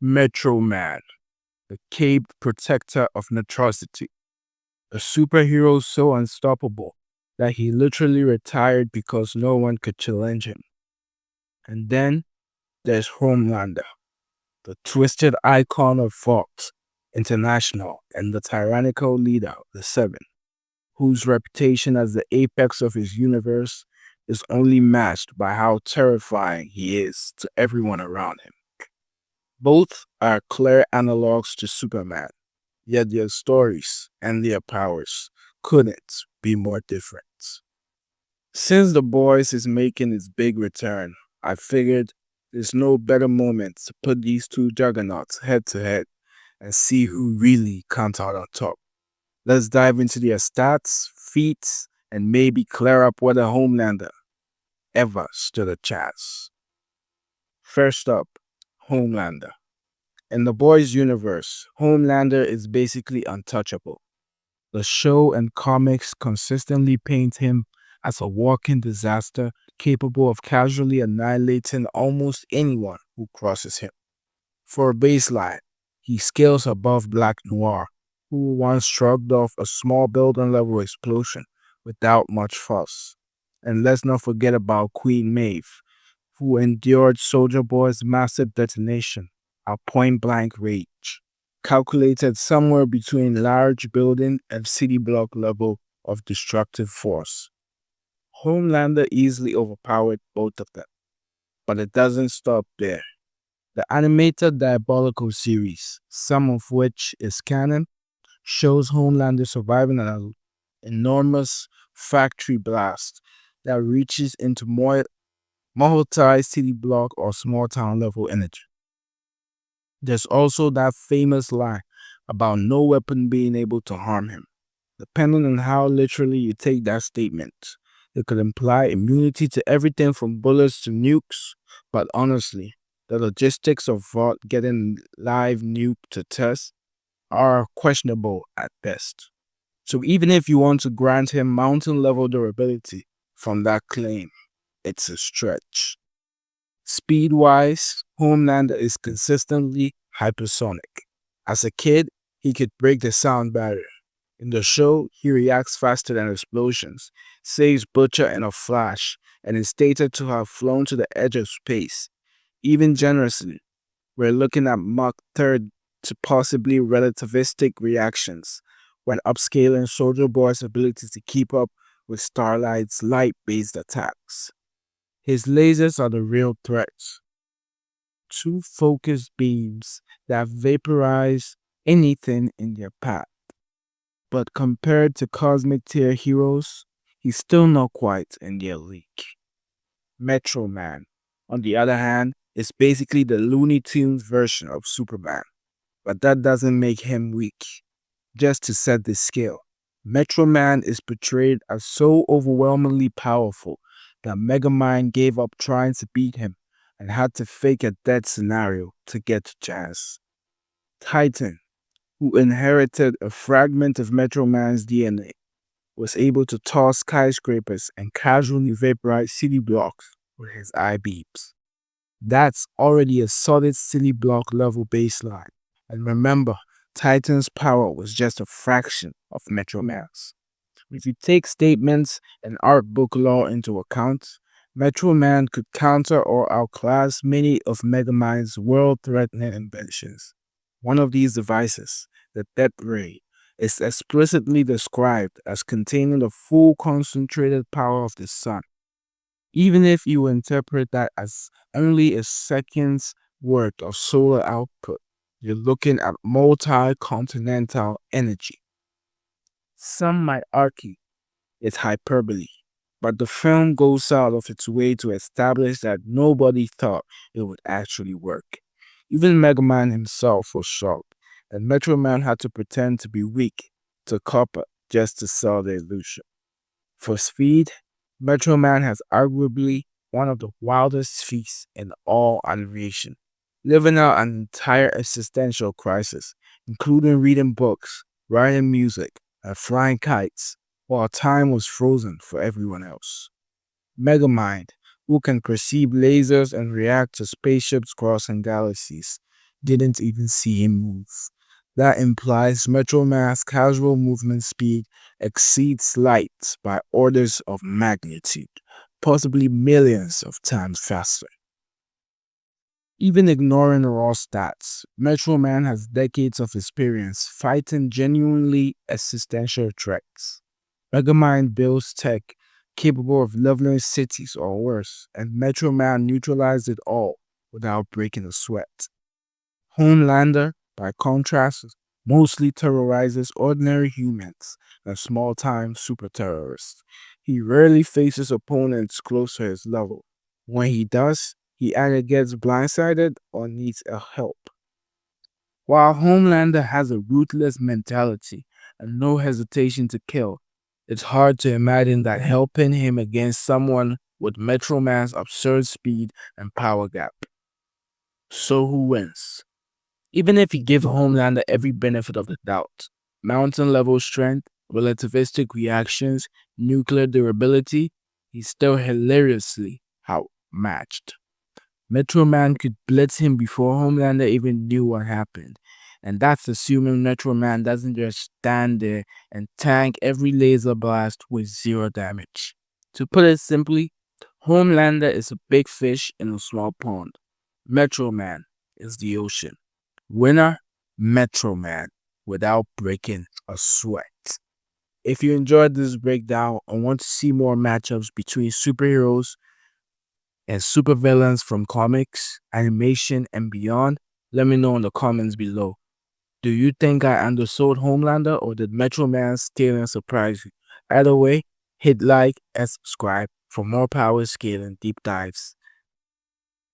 Metroman, the caped protector of Netrosity, a superhero so unstoppable that he literally retired because no one could challenge him. And then there's Homelander, the twisted icon of Fox International and the tyrannical leader of the Seven, whose reputation as the apex of his universe is only matched by how terrifying he is to everyone around him. Both are clear analogs to Superman, yet their stories and their powers couldn't be more different. Since The Boys is making its big return, I figured there's no better moment to put these two juggernauts head to head and see who really comes out on top. Let's dive into their stats, feats, and maybe clear up whether Homelander ever stood a chance. First up, Homelander. In the boys' universe, Homelander is basically untouchable. The show and comics consistently paint him as a walking disaster capable of casually annihilating almost anyone who crosses him. For a baseline, he scales above Black Noir, who once shrugged off a small building level explosion without much fuss. And let's not forget about Queen Maeve, who endured Soldier Boy's massive detonation at point blank range, calculated somewhere between large building and city block level of destructive force. Homelander easily overpowered both of them, but it doesn't stop there. The animated Diabolical series, some of which is canon, shows Homelander surviving an enormous factory blast that reaches into multi-city block or small town level energy. There's also that famous line about no weapon being able to harm him. Depending on how literally you take that statement, it could imply immunity to everything from bullets to nukes, but honestly, the logistics of Vought getting live nuke to test are questionable at best. So even if you want to grant him mountain level durability from that claim, it's a stretch. Speed wise, Homelander is consistently hypersonic. As a kid, he could break the sound barrier. In the show, he reacts faster than explosions, saves Butcher in a flash, and is stated to have flown to the edge of space. Even generously, we're looking at Mach 3rd to possibly relativistic reactions when upscaling Soldier Boy's ability to keep up with Starlight's light-based attacks. His lasers are the real threats. Two focused beams that vaporize anything in their path. But compared to cosmic tier heroes, he's still not quite in their league. Metroman, on the other hand, is basically the Looney Tunes version of Superman. But that doesn't make him weak. Just to set the scale, Metroman is portrayed as so overwhelmingly powerful that Megamind gave up trying to beat him and had to fake a death scenario to get to Jazz. Titan, who inherited a fragment of Metroman's DNA, was able to toss skyscrapers and casually vaporize city blocks with his eye beams. That's already a solid city block level baseline. And remember, Titan's power was just a fraction of Metroman's. If you take statements and art book law into account, Metro Man could counter or outclass many of Megamind's world-threatening inventions. One of these devices, the Death Ray, is explicitly described as containing the full concentrated power of the sun. Even if you interpret that as only a second's worth of solar output, you're looking at multi-continental energy. Some might argue it's hyperbole, but the film goes out of its way to establish that nobody thought it would actually work. Even Megaman himself was shocked, and Metro Man had to pretend to be weak to copper just to sell the illusion. For speed, Metro Man has arguably one of the wildest feats in all animation, living out an entire existential crisis, including reading books, writing music, and flying kites, while time was frozen for everyone else. Megamind, who can perceive lasers and react to spaceships crossing galaxies, didn't even see him move. That implies Metroman's casual movement speed exceeds light by orders of magnitude, possibly millions of times faster. Even ignoring raw stats, Metro Man has decades of experience fighting genuinely existential threats. Megamind builds tech capable of leveling cities or worse, and Metro Man neutralized it all without breaking a sweat. Homelander, by contrast, mostly terrorizes ordinary humans and small time super terrorists. He rarely faces opponents close to his level. When he does, he either gets blindsided or needs a help. While Homelander has a ruthless mentality and no hesitation to kill, it's hard to imagine that helping him against someone with Metro Man's absurd speed and power gap. So who wins? Even if you give Homelander every benefit of the doubt, mountain level strength, relativistic reactions, nuclear durability, he's still hilariously outmatched. Metro Man could blitz him before Homelander even knew what happened. And that's assuming Metro Man doesn't just stand there and tank every laser blast with zero damage. To put it simply, Homelander is a big fish in a small pond. Metro Man is the ocean. Winner, Metro Man, without breaking a sweat. If you enjoyed this breakdown and want to see more matchups between superheroes and supervillains from comics, animation, and beyond, let me know in the comments below. Do you think I undersold Homelander or did Metro Man steal and surprise you? Either way, hit like and subscribe for more power scaling deep dives.